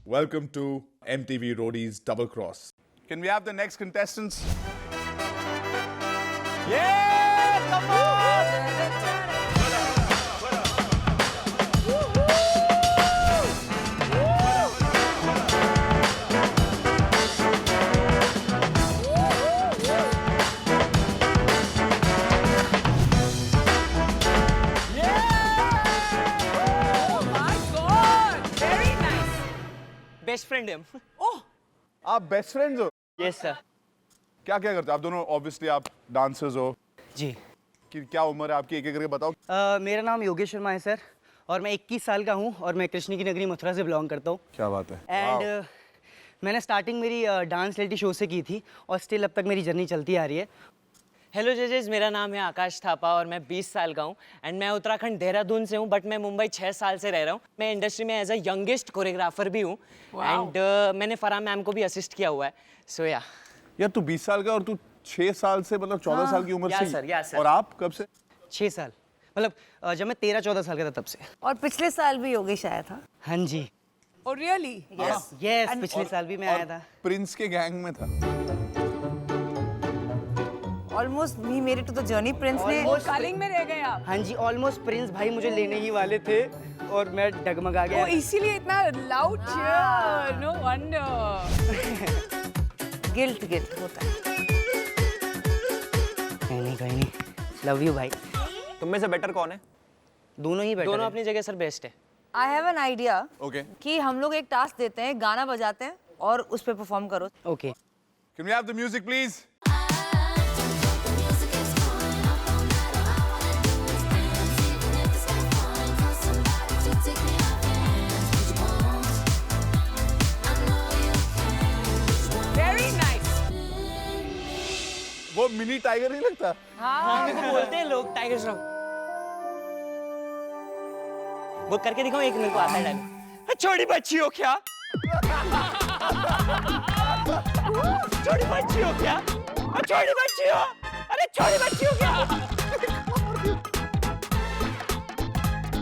Welcome to MTV Roadies Double Cross. Can we have the next contestants? Yeah, come on! Best friend है हम। ओह, आप best friends हो? Yes sir. क्या क्या करते हो आप दोनों? ऑब्वियसली आप डांसर्स हो। जी। कि क्या उम्र है आपकी, एक एक करके बताओ। मेरा नाम योगेश शर्मा है सर, और मैं 21 साल का हूँ और मैं कृष्ण की नगरी मथुरा से बिलोंग करता हूँ। क्या बात है। एंड मैंने स्टार्टिंग मेरी डांस रियलिटी शो से की थी और स्टिल अब तक मेरी जर्नी चलती आ रही है। हेलो जजेस, मेरा नाम है आकाश थापा और मैं 20 साल का हूँ एंड मैं उत्तराखंड देहरादून से हूँ, बट मैं मुंबई 6 साल से रह रहा हूँ। मैं इंडस्ट्री में एज अ यंगेस्ट कोरियोग्राफर भी हूँ एंड मैंने फराह मैम को भी असिस्ट किया हुआ है। सो या यार तू 20 साल का और तू 6 साल से, मतलब 14 साल की उम्र या से। सर, या सर। और आप कब से? 6 साल, मतलब जब मैं 13-14 साल का था तब से। और पिछले साल भी योगेश आया था। हाँ जी। oh really? यस, पिछले साल भी मैं आया था। प्रिंस के गैंग में था। ऑलमोस्ट ही मेरे टू द जर्नी प्रिंस ने। कलिंग में रह गए आप। हाँ जी, ऑलमोस्ट प्रिंस भाई मुझे लेने ही वाले थे और मैं डगमगा गया। ओ, इसीलिए इतना loud cheer. No wonder. Guilt होता है। कहीं नहीं। लव यू भाई। तुम में से बेटर कौन है? दोनों ही बेटर दोनों हैं। अपनी जगह सर बेस्ट है। I have an idea okay. कि हम लोग एक टास्क देते हैं, गाना बजाते हैं और उस पे परफॉर्म करो। Okay. Can we have the music please? Very nice. वो मिनी टाइगर नहीं लगता? हाँ, मेरे को बोलते हैं लोग टाइगर श्रॉफ। वो करके दिखाओ, एक मेरे को आता है डायलॉग। छोटी बच्ची हो क्या? छोटी बच्ची हो क्या? छोटी बच्ची हो? अरे छोटी बच्ची हो क्या?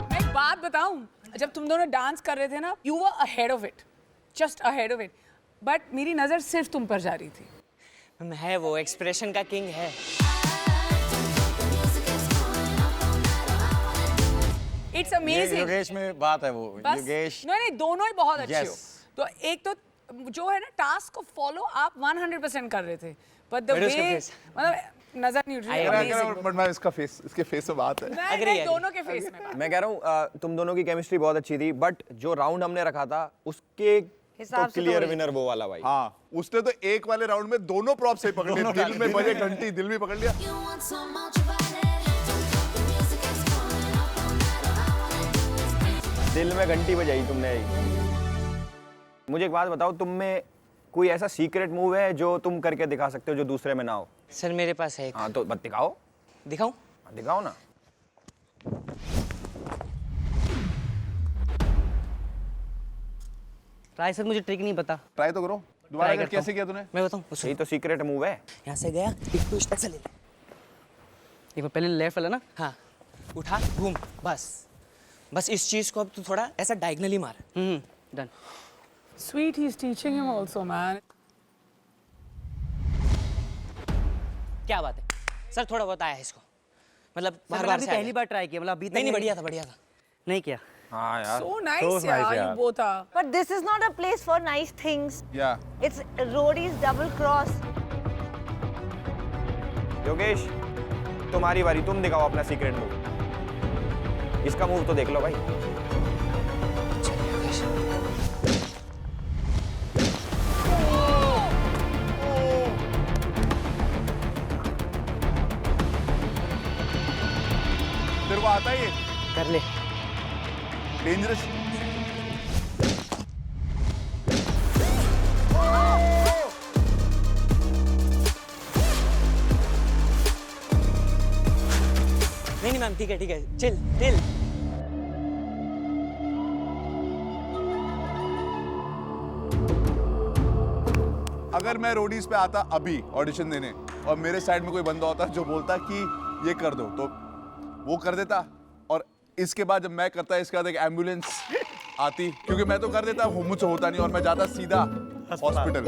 मैं एक बात बताऊं, जब तुम दोनों डांस कर रहे थे ना, you were ahead of it, just ahead of it, but मेरी नजर सिर्फ तुम पर जा रही थी। है वो एक्सप्रेशन का किंग है। It's amazing. योगेश में बात है वो। बस योगेश नहीं, दोनों ही बहुत अच्छे Yes. हो। तो एक तो जो है ना, टास्क को फॉलो आप 100% कर रहे थे, बट द But उसका वे, face- मतलब नजर नहीं उठ रही। बट मैं इसके फेस से बात है। नहीं, दोनों के फेस में। मैं कह रहा हूँ तुम दोनों की केमिस्ट्री बहुत अच्छी थी, बट जो राउंड हमने रखा था उसके हिसाब से तो क्लियर वही। विनर वो वाला भाई। हाँ, उसने तो एक वाले राउंड में दोनों प्रॉप से पकड़ लिए। दिल में बजे घंटी, दिल भी पकड़ लिया। दिल में घंटी बजाई तुमने। मुझे एक बात बताओ, तुम में कोई ऐसा सीक्रेट मूव है जो तुम करके दिखा सकते हो जो दूसरे में ना हो? सर मेरे पास है एक। हाँ तो बत दिखाओ। दिखाऊं? हाँ, दिखाओ ना। राय सर, मुझे ट्रिक नहीं पता। ट्राई तो करो दोबारा। Try कर, करता कैसे किया तूने? मैं बताऊं? यही तो सीक्रेट मूव है। यहाँ से गया, एक ट्विस्ट ऐसे ले ले। एक बार पहले लेफ्ट वाला ना। हाँ, उठा, घूम, बस इस चीज को अब तू थोड़ा ऐसा डायगनली मार। Done. Sweet, he's teaching him also, man. क्या बात है सर, थोड़ा बहुत आया है इसको, मतलब सर, बार मैंने बार अभी से आया पहली है। बार ट्राई किया, मतलब अभी तक नहीं बढ़िया था, बढ़िया था। नहीं किया। हाँ यार। So nice, यार, you both are. But this is not a place for nice things. Yeah. It's Roadies Double Cross. Yogesh तुम्हारी बारी, तुम दिखाओ अपना सीक्रेट मूव। इसका मूव तो देख लो भाई। तेरे को आता है ये? कर ले। डेंजरस। नहीं मैम, ठीक है, चिल चिल। अगर मैं रोडीज पे आता अभी ऑडिशन देने और मेरे साइड में कोई बंदा होता जो बोलता कि ये कर दो, तो वो कर देता और इसके बाद जब मैं करता इसके बाद एक एम्बुलेंस आती, क्योंकि मैं तो कर देता हूँ, मुझसे होता नहीं और मैं जाता सीधा हॉस्पिटल।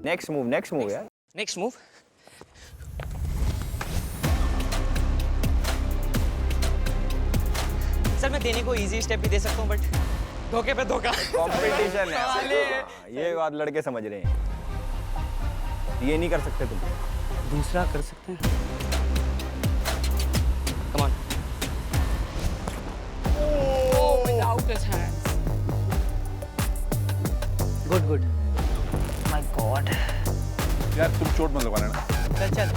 नेक्स्ट मूव यार। Next move. सर मैं देने को इजी स्टेप भी दे सकता हूँ, बट धोखे पे धोखा। कंपटीशन है, ये बात लड़के समझ रहे हैं। ये नहीं कर सकते तुम। दूसरा कर सकते हैं। Come on. Oh, without his hands. Good. My God. यार तुम चोट मत लगवाना ना। चल।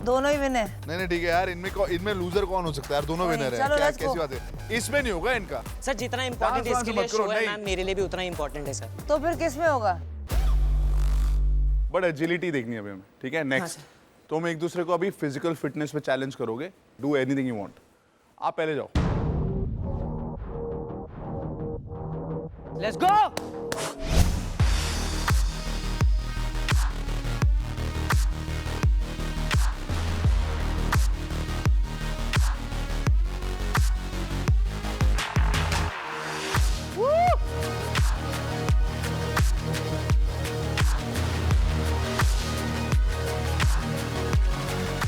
दोनों ही विन है। नहीं ठीक है यार, इनमें लूजर कौन हो सकता है यार, दोनों नहीं, विनर है। चलो, क्या let's go. कैसी बात है, इसमें नहीं होगा इनका। सर जितना इम्पोर्टेंट डांस इसके वांस लिए मत करो, शो है नहीं। मैम, मेरे लिए भी उतना इम्पोर्टेंट है सर। तो फिर किस में होगा? बट एजिलिटी देखनी है अभी हमें, ठीक है। नेक्स्ट तुम एक दूसरे को अभी फिजिकल फिटनेस पे चैलेंज करोगे। Do anything you want. आप पहले जाओ। Let's go.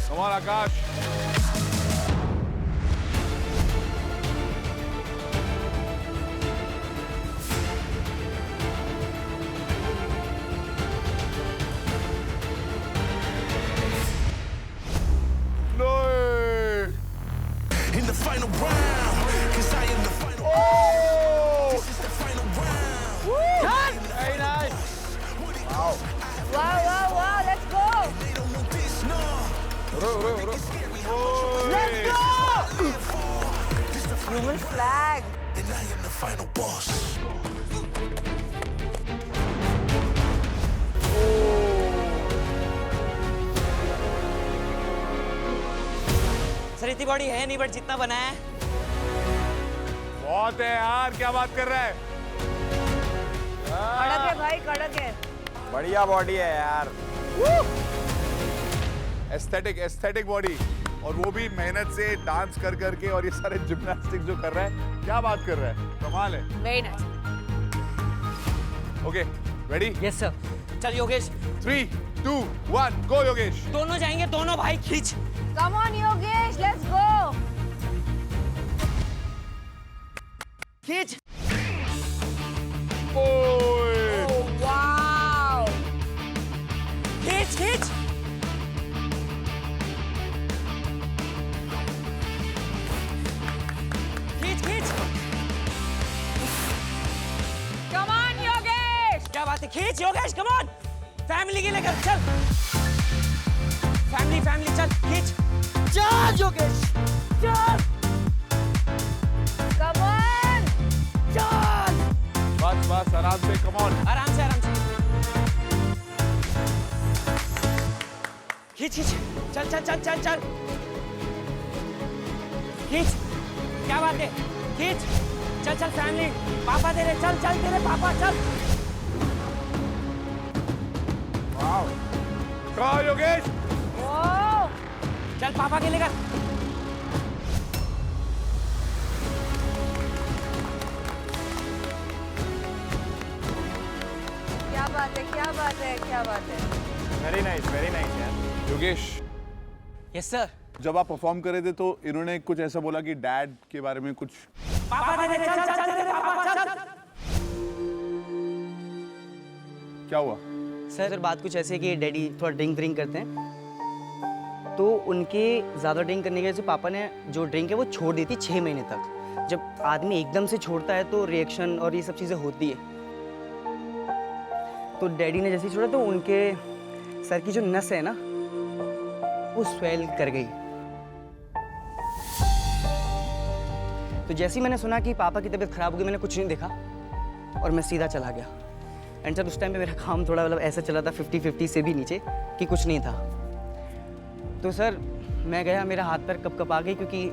Come on, Akash. No! In the final round, cause I am the final round. This is the final round. Very nice. Wow, let's go. They don't want this, no. Let's go. Human flag. And I am the final boss. Sir इतनी body है नहीं, but जितना बना है बहुत है यार, क्या बात कर रहा है। कड़क है भाई, कड़क है। बढ़िया बॉडी है यार। एस्थेटिक बॉडी, और वो भी मेहनत से डांस कर करके, और ये सारे जिम्नास्टिक्स जो कर रहा है, क्या बात कर रहा है, कमाल है। Very nice. Okay ready? Yes sir. चल योगेश, 3, 2, 1 गो योगेश। दोनों जाएंगे, दोनों भाई खींच। Come on, Yogesh, let's go. खींच। ओए Oh, wow. खींच खींच। खींच खींच। Come on, Yogesh. क्या बात है, खींच योगेश, कम ऑन। फैमिली के लेकर चल। फैमिली चल, खींच। चल योगेश, चल। Come on. चल। बस आराम से, कम ऑन। आराम से। खींच। चल। खींच। क्या बात है, खींच। चल फैमिली, पापा तेरे, चल तेरे पापा, चल। कहाँ योगेश? Oh. चल पापा के लेकर। क्या बात है। वेरी नाइस यार। Yogesh, yes sir. जब आप परफॉर्म कर रहे थे तो इन्होंने कुछ ऐसा बोला कि डैड के बारे में कुछ। पापा तेरे, चल तेरे पापा, चल। क्या हुआ? सर बात कुछ ऐसे कि डैडी थोड़ा ड्रिंक करते हैं, तो उनके ज़्यादा ड्रिंक करने की वजह से पापा ने जो ड्रिंक है वो छोड़ दी थी 6 महीने तक। जब आदमी एकदम से छोड़ता है तो रिएक्शन और ये सब चीज़ें होती है। तो डैडी ने जैसे ही छोड़ा तो उनके सर की जो नस है ना वो स्वेल कर गई। तो जैसे ही मैंने सुना कि पापा की तबीयत खराब हो गई, मैंने कुछ नहीं देखा और मैं सीधा चला गया। एंड सर उस टाइम पे मेरा काम थोड़ा मतलब ऐसा चला था 50-50 से भी नीचे कि कुछ नहीं था। तो सर मैं गया, मेरा हाथ पैर कप आ गई, क्योंकि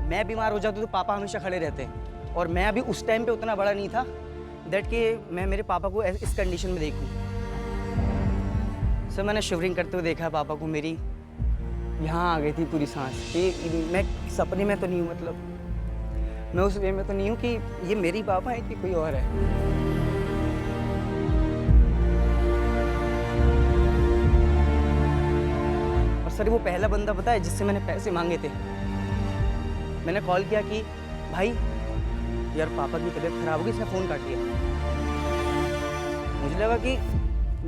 मैं बीमार हो जाता तो पापा हमेशा खड़े रहते हैं और मैं अभी उस टाइम पे उतना बड़ा नहीं था दैट कि मैं मेरे पापा को इस कंडीशन में देखूं। सर मैंने शिवरिंग करते हुए देखा पापा को, मेरी यहाँ आ गई थी पूरी सांस कि मैं सपने में तो नहीं हूँ, मतलब मैं उस वे में तो नहीं हूँ कि ये मेरी पापा है कि कोई और है। और सर वो पहला बंदा पता है जिससे मैंने पैसे मांगे थे। मैंने कॉल किया कि भाई यार पापा की तबीयत खराब होगी, इसने फ़ोन काट दिया। मुझे लगा कि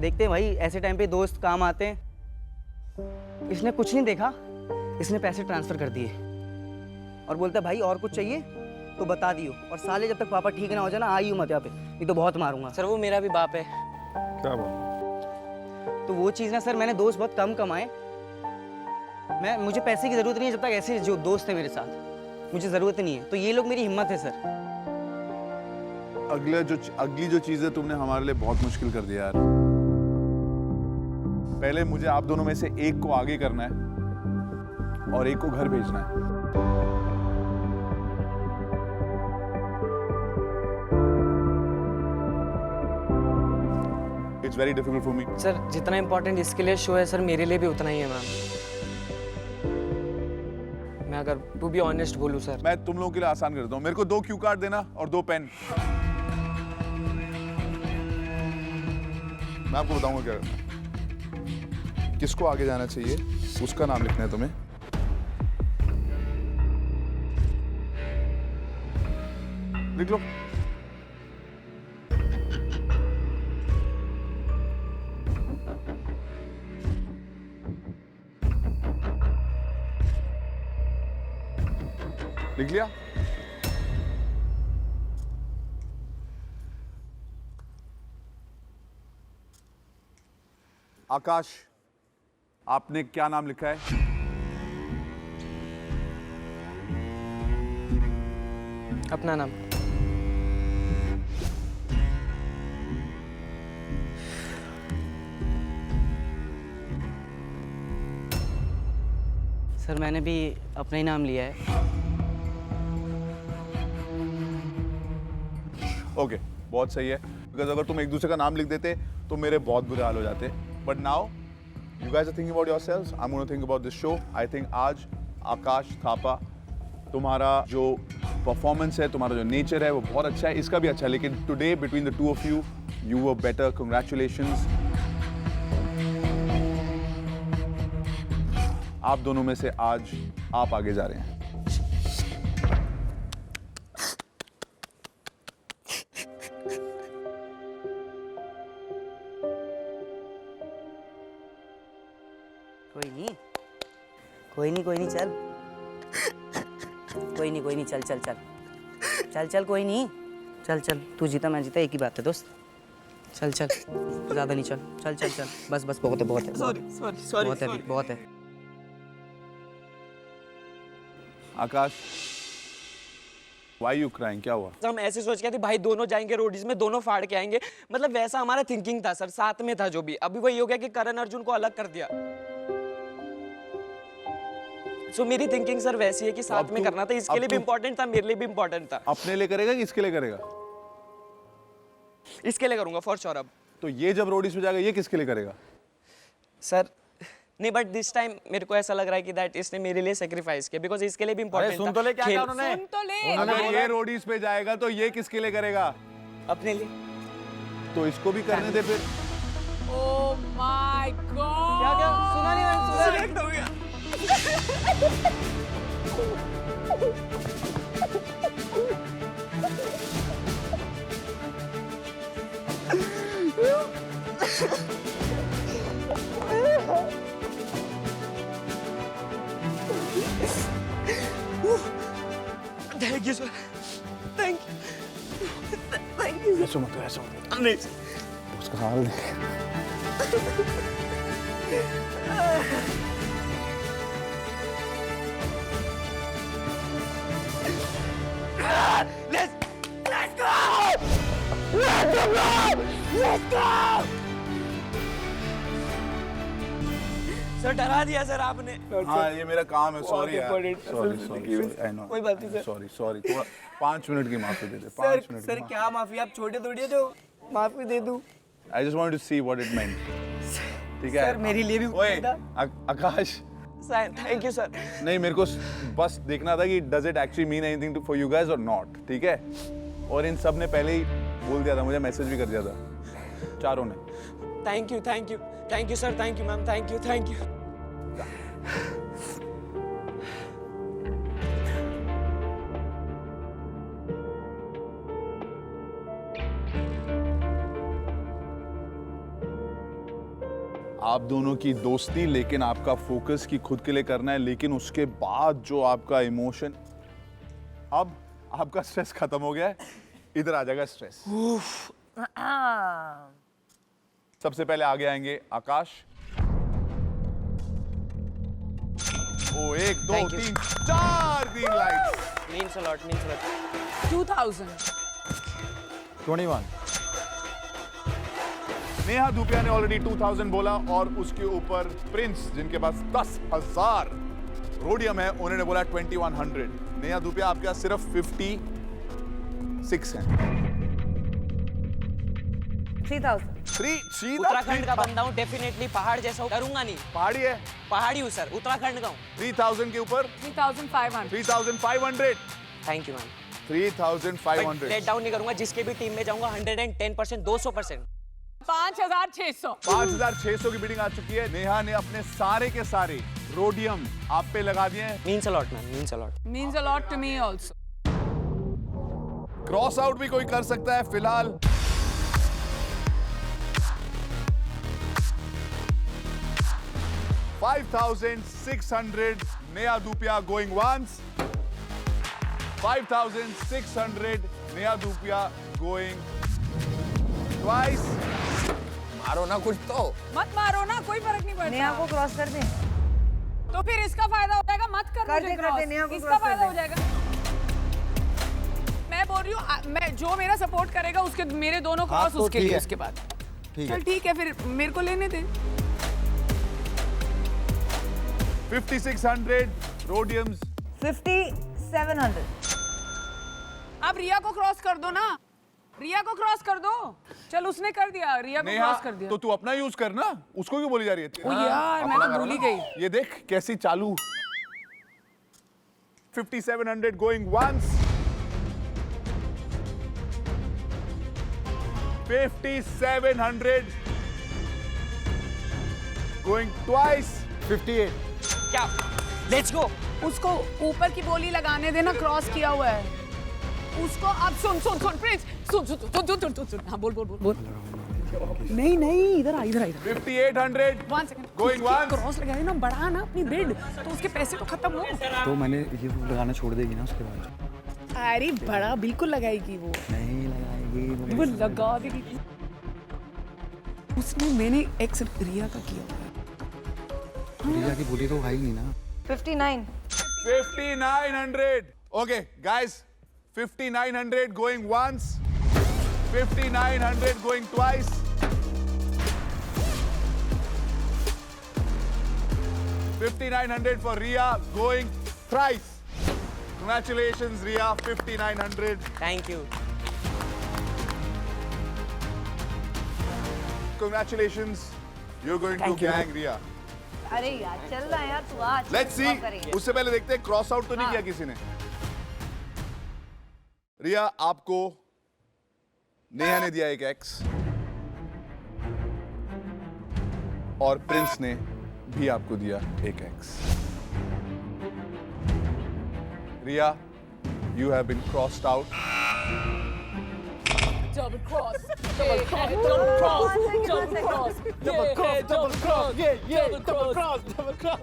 देखते हैं भाई, ऐसे टाइम पे दोस्त काम आते हैं। इसने कुछ नहीं देखा, इसने पैसे ट्रांसफ़र कर दिए और बोलता भाई और कुछ चाहिए तो बता दियो, और साले जब तक पापा ठीक ना हो जाए ना आई हूँ मत यहाँ पे, नहीं तो बहुत मारूंगा। सर वो मेरा भी बाप है। क्या बात? तो वो चीज़ ना सर, मैंने दोस्त बहुत कम कमाए। मुझे पैसे की ज़रूरत नहीं है जब तक ऐसे जो दोस्त है मेरे साथ, मुझे ज़रूरत नहीं है। तो ये लोग मेरी हिम्मत है सर। अगली जो चीजें तुमने हमारे लिए बहुत मुश्किल कर दिया यार। पहले मुझे आप दोनों में से एक को आगे करना है और एक को घर भेजना है। It's very difficult for me. Sir जितना इम्पोर्टेंट इसके लिए शो है सर, मेरे लिए भी उतना ही है मैम। मैं अगर टू बी ऑनेस्ट बोलूँ सर, मैं तुम लोगों के लिए आसान करता हूँ, मेरे को 2 क्यू कार्ड देना और 2 पेन। मैं आपको बताऊंगा क्या करना है। किसको आगे जाना चाहिए उसका नाम लिखना है तुम्हें। लिख लो। लिख लिया? आकाश, आपने क्या नाम लिखा है? अपना नाम। सर मैंने भी अपना ही नाम लिया है। ओके, बहुत सही है। बिकॉज अगर तुम एक दूसरे का नाम लिख देते तो मेरे बहुत बुरे हाल हो जाते। But now you guys are thinking about yourselves, I am gonna think about this show. I think आज आकाश थापा, तुम्हारा जो परफॉर्मेंस है, तुम्हारा जो नेचर है वो बहुत अच्छा है, इसका भी अच्छा है। लेकिन today between the two of you, you were better. Congratulations. आप दोनों में से आज आप आगे जा रहे हैं। कोई नहीं चल, कोई नहीं चल चल चल चल चल, कोई नहीं चल चल, तू जीता मैं जीता एक ही बात है दोस्त। चल चल, ज़्यादा नहीं, चल चल चल चल, बस बस बहुत है बहुत है, बहुत है बहुत है। आकाश, वाई यू क्राइंग? क्या हुआ? हम ऐसे सोच के थे भाई दोनों जाएंगे रोडीज में, दोनों फाड़ के आएंगे, मतलब वैसा हमारा थिंकिंग था सर, साथ में था जो भी। अभी वही हो गया कि करण अर्जुन को अलग कर दिया। सो मेरी थिंकिंग सर वैसी है कि साथ में करना था, इसके लिए भी इम्पोर्टेंट था, मेरे लिए भी इम्पोर्टेंट था। अपने लिए करेगा कि इसके लिए करेगा? इसके लिए करूंगा फॉर श्योर। अब तो ये जब रोडीज पे जाएगा ये किसके लिए करेगा? सर नहीं, बट दिस टाइम मेरे को ऐसा लग रहा है कि दैट इसने मेरे लिए सेक्रीफाइस किया, बिकॉज इसके लिए भी इम्पोर्टेंट था। सुन तो ले क्या कहा उन्होंने? सुन तो ले। अगर ये रोडीज पे जाएगा तो ये किसके लिए करेगा? अपने लिए। तो इसको भी करने दे फिर। Oh my God! क्या क्या सुना नहीं मैंने? सिलेक्ट हो गया। Thank you sir, thank you. ऐसा मत ऐसा मत। नहीं उसका हाल देख। सर सर डरा दिया सर आपने। हाँ ये मेरा काम है, सॉरी यार, important. सॉरी आई नो, कोई बात नहीं, सर। सॉरी थोड़ा 5 मिनट की माफी दे दे, 5 सर मिनट सर क्या माफी, आप छोटे थोड़ी है जो माफी दे दूं। I just wanted to see what it meant. ठीक है सर, मेरे लिए भी ओए था। Akash, sir thank you sir. नहीं मेरे को बस देखना था कि does it actually mean anything to for you guys और नॉट, ठीक है। और इन सब ने पहले ही बोल दिया था, मुझे मैसेज भी कर दिया था चारों ने। Thank you sir, thank you ma'am, thank you. आप दोनों की दोस्ती, लेकिन आपका फोकस की खुद के लिए करना है, लेकिन उसके बाद जो आपका इमोशन, अब आपका स्ट्रेस खत्म हो गया है, इधर आ जाएगा स्ट्रेस। सबसे पहले आगे आएंगे आकाश। ओ 1 2 Thank you. 3 4 green lights. Means a lot. 2000 21 Neha Dhupia ने ऑलरेडी 2000 बोला और उसके ऊपर प्रिंस जिनके पास 10,000 रोडियम है, उन्होंने बोला 2100। नेहा धूपिया आपके पास सिर्फ 56 हैं। 3000 उत्तराखंड का बंदा हूँ, डेफिनेटली पहाड़ जैसा हूँ, डरूंगा नहीं। पहाड़ी है। पहाड़ी हूँ सर, उत्तराखंड का हूँ। 3000 के ऊपर 3500 3500। Thank you ma'am. 3500। Let down नहीं करूंगा, जिसके भी टीम में जाऊंगा 110%, 200%। 5600 5600 की बिडिंग आ चुकी है। नेहा ने अपने सारे के सारे रोडियम आप पे लगा दिए हैं। Means a lot ma'am, means a lot. means a lot to me also. Cross out भी कोई कर सकता है फिलहाल। $5,600 Neha Dhupia going once, 5,600 Neha Dhupia going twice। मारो ना कुछ तो। मत मारो ना, कोई फर्क नहीं पड़ता। नेहा को क्रॉस कर दे। तो फिर इसका फायदा हो जाएगा, मत कर कर मुझे दे, कर cross। दे, नेहा को इसका cross कर फायदा दे। हो जाएगा। मैं बोल रही हूँ, मैं जो मेरा सपोर्ट करेगा उसके मेरे दोनों क्रॉस तो उसके ठीक लिए है। उसके बाद। ठीक चल है। ठीक है, फिर मेरे को लेने दे। 5600 रोडियम्स। 5700 अब रिया को क्रॉस कर दो ना, रिया को क्रॉस कर दो। चल उसने कर दिया, रिया को नेहा क्रॉस कर दिया। तो तू अपना यूज करना, उसको क्यों बोली जा रही है? ओ यार, मैं तो भूल ही गई। ये देख कैसी चालू। 5700 going once, 5700 going twice, 58 क्या? Let's go. उसको ऊपर की बोली लगाने देना, क्रॉस किया हुआ है उसको। अब सुन सुन सुन प्रिंस, सुन सुन सुन सुन सुन सुन सुन। हाँ बोल बोल बोल बोल। नहीं नहीं, इधर आ इधर आ। 5800 1 सेकंड, going once, क्रॉस लगाए ना, बढ़ा ना अपनी बिड, तो उसके पैसे तो खत्म हो। तो मैंने ये लगाना छोड़ देगी ना उसके बाद? अरे बड़ा बिल्कुल लगाएगी वो, नहीं लगाएगी वो लगा देगी। उसने मैंने एक्स रिया का किया हुआ है। रिया की बोली तो खाई नहीं ना। 59 5900। Okay, guys, 5900 going once, 5900 going twice, 5900 for Riya going thrice. Congratulations, Riya, 5900. Thank you. Congratulations, you're going Thank to you. gang Riya. अरे यार चल रहा है यार, तू आ। Let's see. उससे पहले देखते हैं क्रॉस आउट तो नहीं किया किसी ने। रिया, आपको नेहा ने दिया एक एक्स और प्रिंस ने भी आपको दिया एक X. Riya, you have been crossed out. Double cross, double cross, double cross, double cross, double cross, double cross, double cross, double cross.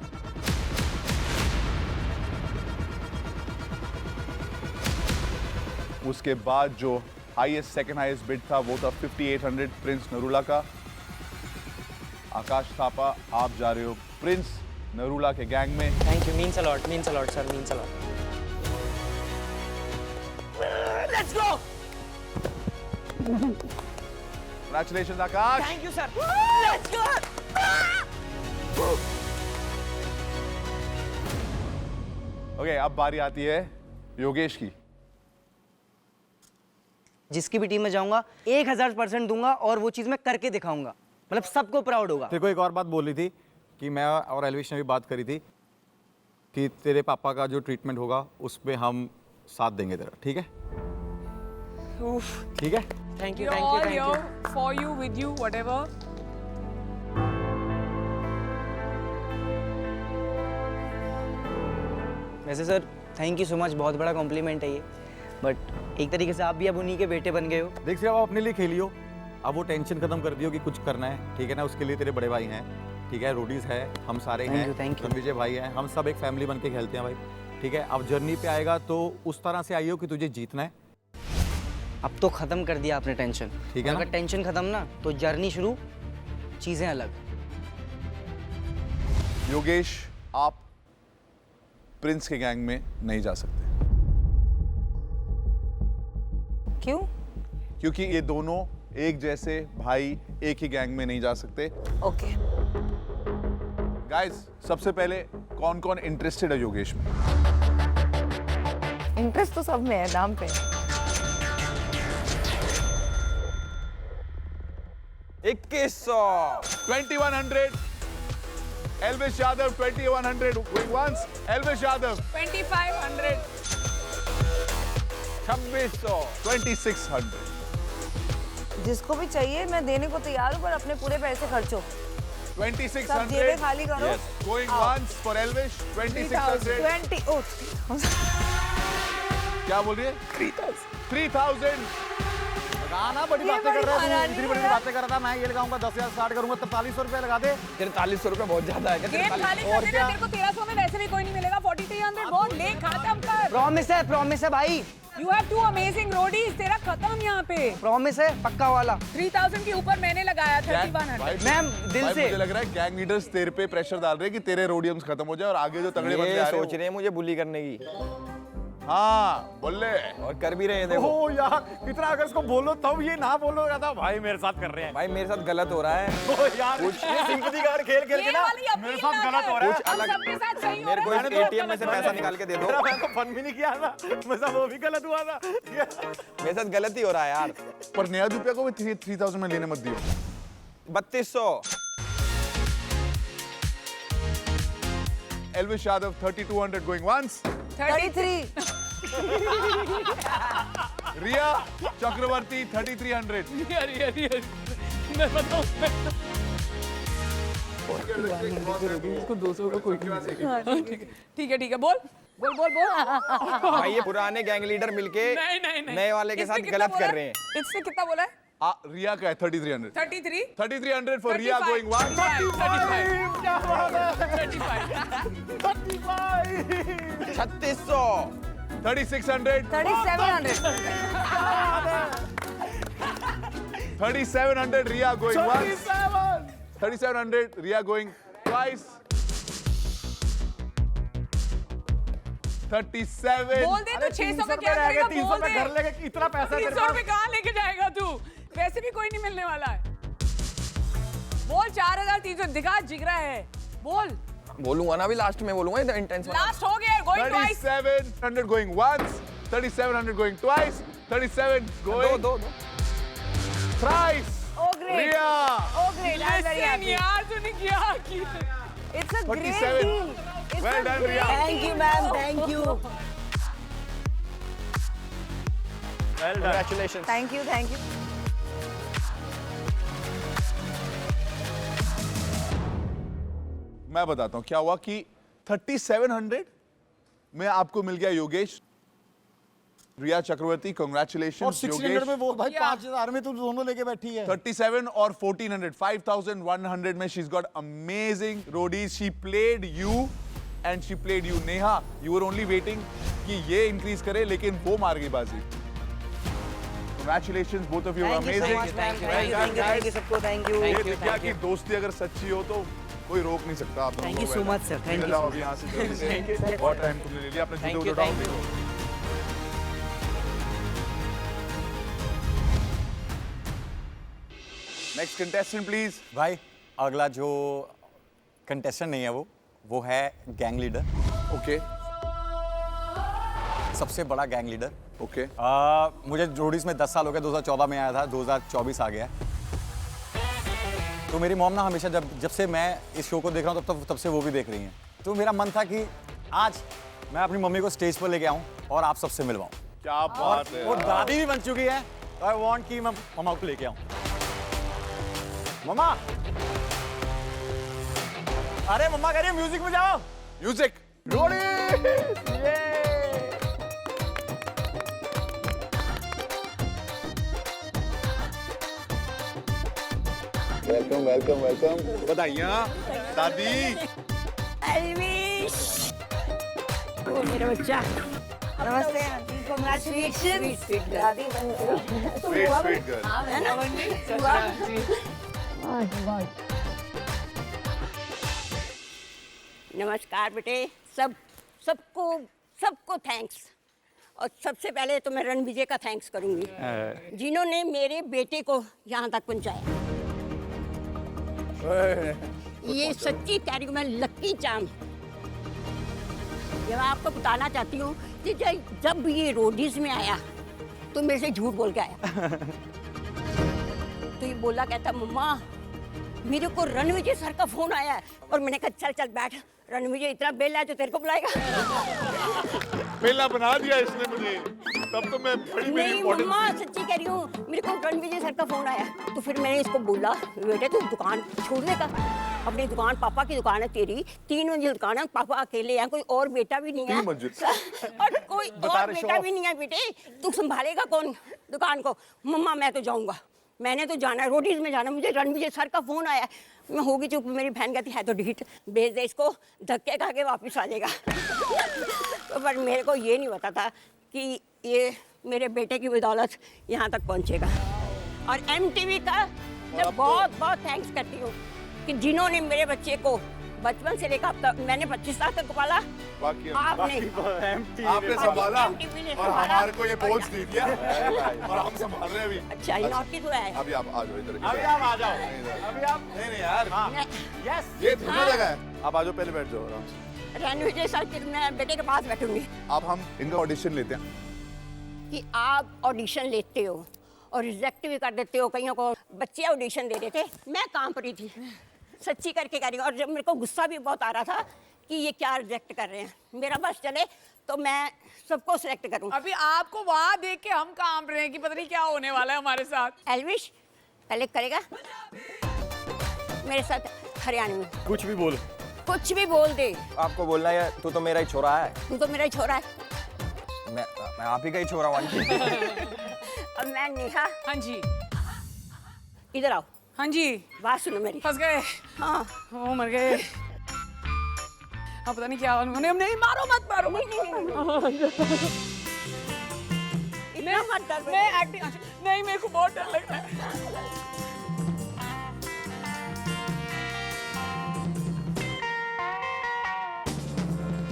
उसके बाद जो हाईएस्ट सेकंड हाईएस्ट बिड था वो था 5800 प्रिंस नरूला का। आकाश थापा, आप जा रहे हो प्रिंस नरूला के गैंग में। Thank you, means a lot sir, means a lot. Let's go. Congratulations, Akash. Thank you sir. Let's go. Okay अब बारी आती है योगेश की। जिसकी भी टीम में जाऊंगा 1000% दूंगा और वो चीज़ मैं करके दिखाऊंगा, मतलब सबको प्राउड होगा। तेरे को एक और बात बोली थी कि मैं और एलविश ने भी बात करी थी कि तेरे पापा का जो ट्रीटमेंट होगा उस पे हम साथ देंगे तेरा, ठीक है? ठीक है? Thank you We're thank all you thank you. here for you, with you, whatever. वैसे sir thank you so much, बहुत बड़ा कॉम्प्लीमेंट है ये, बट एक तरीके से आप भी अब उन्हीं के बेटे बन गए हो। देख सिर्फ आप अपने लिए खेलियो, अब वो टेंशन खत्म कर दियो कि कुछ करना है, ठीक है ना? उसके लिए तेरे बड़े भाई हैं, ठीक है? रोडीज है, हम सारे Thank हैं, you, thank you. रणविजय भाई हैं, हम सब एक फैमिली बन के खेलते हैं भाई, ठीक है? अब जर्नी पे आएगा तो उस तरह से आइयो कि तुझे जीतना है। अब तो खत्म कर दिया आपने टेंशन, ठीक है ना? अगर टेंशन खत्म ना तो जर्नी शुरू, चीजें अलग। योगेश आप प्रिंस के गैंग में नहीं जा सकते क्यों? क्योंकि ये दोनों एक जैसे भाई एक ही गैंग में नहीं जा सकते। ओके। गाइस सबसे पहले कौन कौन इंटरेस्टेड है योगेश में? इंटरेस्ट तो सब में है, नाम पे। 2100 2100 Elvis Yadav 2100 going once Elvis Yadav 2500. 2600 2600 जिसको भी चाहिए मैं देने को तैयार हूँ, पर अपने पूरे पैसे खर्चो। सब 2600 जेबें खाली करो। going आओ। once for Elvis 2600 20 ओह, क्या बोल रही है 3000 गाना बड़ी ये बातें बड़ी कर रहा है, महारानी इतनी बड़ी है। बातें कर रहा था। मैं ये लगाऊंगा 10,000 स्टार्ट करूंगा, 4300 रुपये लगा दे। 4300 रुपये बहुत ज्यादा है क्या? गेम खाली कर देना, तेरे को 1300 में वैसे भी कोई नहीं मिलेगा। 4300 बोल ले, खत्म कर। प्रॉमिस है भाई, You have two amazing roadies, तेरा खत्म यहाँ पे। प्रॉमिस है पक्का वाला। 3000 के ऊपर मैंने लगाया 3100। भाई, मैम, दिल भाई, से। मुझे लग रहा है गैंग लीडर्स तेरे पे प्रेशर डाल रहे हैं कि तेरे रोडियम्स खत्म हो जाए और आगे जो तगड़े बंदे ये आ रहे सोच रहे हैं मुझे बुली करने की, हाँ बोल ले और कर भी रहे हैं। देखो ओ यार, कितना अगर इसको बोलो तब ये ना बोलो था भाई मेरे साथ कर रहे हैं। भाई मेरे साथ गलत हो रहा है। ओ यार, ये सिंपैथी कार्ड खेल खेल के ये ना वाली अपनी मेरे साथ ना गलत कर। हो रहा है। कुछ अलग- हम सबके साथ सही हो मेरे को रहा इस है। ATM में से पैसा निकाल के दे दो। मैं तो फन भी नहीं किया था, मेरे साथ वो भी गलत हुआ था। मेरे साथ गलत ही हो रहा है यार। पर नया रुपया को भी 3000 में लेने मत दियो। 3200 Elvis Yadav 3200 going once 33। रिया चक्रवर्ती 3300 मैं बताऊं इसको 200 का कोई नहीं मिलेगा। ठीक है बोल बोल बोल बोल। भाई ये पुराने गैंग लीडर मिलके नहीं नए वाले के इसने साथ कितना गलत बोला कर है? रहे हैं। इसने कितना बोला है? रिया का है 3300 33 3300 for Riya going once 35 क्या बात है? 3600 3600 3700 Riya going once 3700 Riya going twice 37 बोल दे तू 600 में क्या करेगा? बोल दे। घर लेके इतना पैसा तेरे 300 रुपए कहाँ लेके जाएगा तू? वैसे भी कोई नहीं मिलने वाला है। बोल 4300 दिखा, जिगरा है। बोल बोलूंगा ना, अभी लास्ट में बोलूंगा, इधर इंटेंस लास्ट हो गया, going twice. 3700 going once 3700 going twice 37 going दो thrice Oh, great. Riya Oh, great. I'm very Listen, happy. यार तूने क्या किया? It's a great 37. deal. It's Well a done, great Riya. Thank you, ma'am. Thank you. Congratulations. Thank you. Thank you. मैं बताता हूँ क्या हुआ कि 3700 में आपको मिल गया योगेश रिया चक्रवर्ती और कांग्रेचुलेशन 600 में वो भाई Yeah. 5000 में तुम दोनों लेके बैठी है। 37 और 1400 5100 में she's got amazing roadies she played you and she played you Neha you were only waiting कि ये increase करे लेकिन वो मार गई बाजी congratulations both of you were Thank you so amazing much, ma'am. Thank you सबको, thank you. ये दिखा कि दोस्ती अगर सच्ची हो तो कोई रोक नहीं सकता आप Thank you दोनों so को much, sir. Thank you निकल so आओ अभी यहाँ से जल्दी से बहुत टाइम तुमने ले लिया अपने Thank जूते you, उठाओ thank you. देखो नेक्स्ट कंटेस्टेंट प्लीज भाई अगला जो कंटेस्टेंट नहीं है वो है गैंग लीडर। ओके सबसे बड़ा गैंग लीडर। ओके मुझे रोडीज में 10 साल हो गए, 2014 में आया था, 2024 आ गया। तो मेरी मॉम ना हमेशा जब से मैं इस शो को देख रहा हूँ तब से वो भी देख रही हैं। तो मेरा मन था कि आज मैं अपनी मम्मी को स्टेज पर लेके आऊँ और आप सबसे मिलवाऊँ। क्या बात है वो दादी भी बन चुकी है, तो आई वांट कि मैं मम्मा को लेके आऊँ। मम्मा, अरे मम्मा कह रही है म्यूजिक में जाओ। Music welcome welcome welcome. बधाइयाँ दादी। एल्विश ओ मेरा बच्चा नमस्ते आंटी कांग्रेचुलेशन दादी बन गई स्वीट स्वीट गर्ल। है ना नमस्कार बेटे, सबको थैंक्स। और सबसे पहले तो मैं रणविजय का थैंक्स करूंगी जिन्होंने मेरे बेटे को यहाँ तक पहुँचाया। ये सच्ची कह रही हूँ मैं, लक्की चाम। ये मैं आपको बताना चाहती हूँ कि जब ये रोडीज में आया तो मेरे से झूठ बोल के आया। तो ये बोला कहता मम्मा मेरे को रणविजय सर का फोन आया है। और मैंने कहा चल चल बैठ, रणविजय इतना बेला है जो तेरे को बुलाएगा। पहला बना दिया इसने मुझे, तब तो मैं बड़ी मेरी नहीं इम्पोर्टेंट। मम्मा सच्ची कह रही हूँ, मेरे को रणविजय सर का फोन आया। तो फिर मैंने इसको बोला बेटे तू दुकान छोड़ देगा, अपनी दुकान, पापा की दुकान है तेरी, 3 मंजिल दुकान है, पापा अकेले हैं, कोई और बेटा भी नहीं है। 3 मंजिल? और कोई और बेटा भी नहीं है बेटे, तू संभालेगा कौन दुकान को? मम्मा मैं तो जाऊंगा, मैंने तो जाना है, रोडीज में जाना, मुझे रणविजय सर का फोन आया। मैं होगी चुप, मेरी बहन कहती है तो ढीठ भेज दे इसको, धक्के खा के वापिस आ जाएगा। तो पर मेरे को ये नहीं पता था कि ये मेरे बेटे की बदौलत यहाँ तक पहुँचेगा। और MTV का मैं बहुत बहुत थैंक्स करती हूँ कि जिन्होंने मेरे बच्चे को बचपन से लेकर अब तक, मैंने 25 साल तक पाला, आपने संभाला MTV ने और हमारे को ये बोझ दे दिया और हम संभाल रहे हैं अभी। अच्छा नौकी तो है। अभी आप आ जाओ इधर। अभी आप आ जाओ। अभी आप नहीं यार, यस, ये थोड़ी जगह है। आप आ जाओ, पहले बैठ जाओ आराम से। रणविजय सर के मैं बेटे के पास बैठूंगी। अब हम इनका ऑडिशन लेते हैं। कि आप ऑडिशन लेते हो और रिजेक्ट भी कर देते हो, कईयों को बच्चे ऑडिशन दे देते, मैं काम पर ही थी, सच्ची करके कह रही हूँ। और जब मेरे को गुस्सा भी बहुत आ रहा था कि ये क्या रिजेक्ट कर रहे हैं, मेरा बस चले तो मैं सबको सिलेक्ट करूँ। अभी आपको वहां देख के हम कांप रहे हैं कि पता नहीं क्या होने वाला है हमारे साथ। एल्विश पहले करेगा मेरे साथ हरियाणा में, कुछ भी बोलो। कुछ भी बोल दे। आपको बोलना है तू तो मेरा ही छोरा है। तू तो मेरा ही छोरा है। मैं आप ही का ही छोरा हूँ आंटी। और मैं नेहा। हाँ जी, इधर आओ, हाँ जी, बात सुनो मेरी। फंस गए। हाँ ओ मर गए। अब पता नहीं क्या उन्होंने, नहीं मारो मत मारो। इतना मत डर मैं एक्टिंग, नहीं मेरे को बहुत डर लग रहा है।